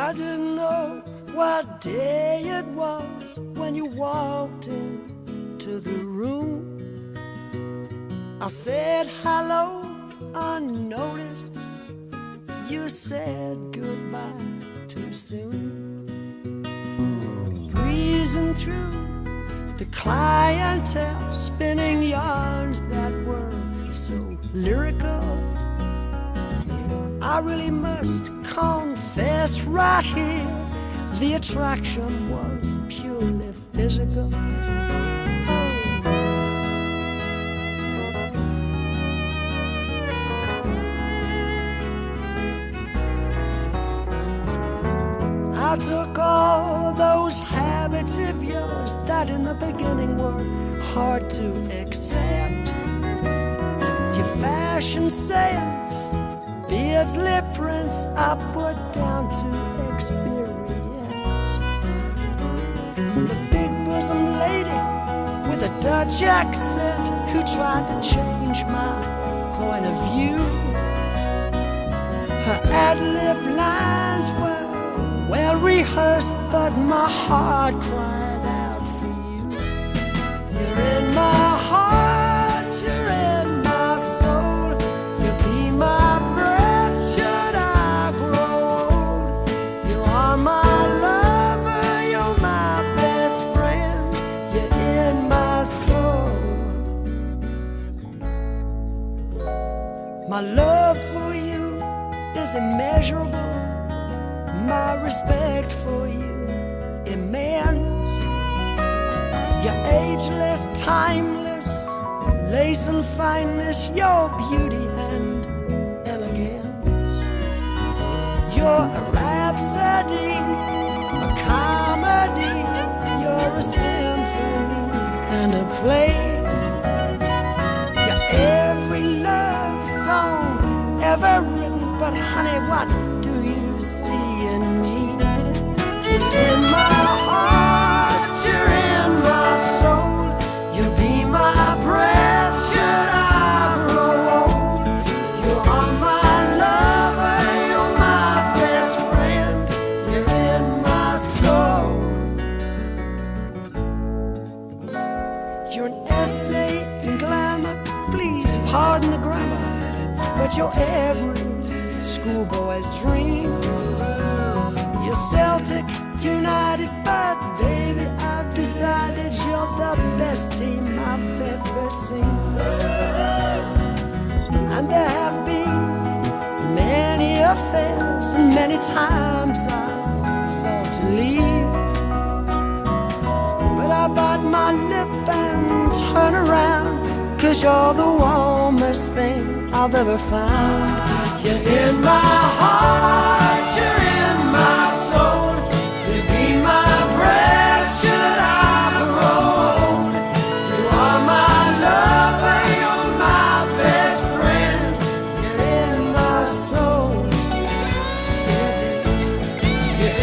I didn't know what day it was when you walked into the room. I said hello unnoticed. You said goodbye too soon. Breezing through the clientele, spinning yarns that were so lyrical. I really must confess right here, the attraction was purely physical. I took all those habits of yours that in the beginning were hard to accept. Your fashion sense, beards, lip prints, I put down to experience. The big bosom lady with a Dutch accent who tried to change my point of view. Her ad-lib lines were well rehearsed, but my heart cried out for you. You're in my heart, you're in my soul. You'll be my breath should I grow old. You are my lover, you're my best friend. You're in my soul. My love for you is immeasurable. My respect for you immense. You're ageless, timeless, lace and fineness, your beauty and elegance. You're a rhapsody, a comedy, you're a symphony and a play. You're every love song ever written, but honey, what do you see in me? You're in my heart, you're in my soul. You'll be my breath should I grow old. You are my lover, you're my best friend. You're in my soul. You're an essay in glamour, please pardon the grammar, but you're every schoolboy's dream. You're Celtic United, but baby, I've decided you're the best team I've ever seen. And there have been many affairs, and many times I've thought to leave, but I bite my lip and turn around, 'cause you're the warmest thing I've ever found. You're in my heart, you're in my soul. You'll be my breath should I grow old. You are my lover, you're my best friend. You're in my soul. You're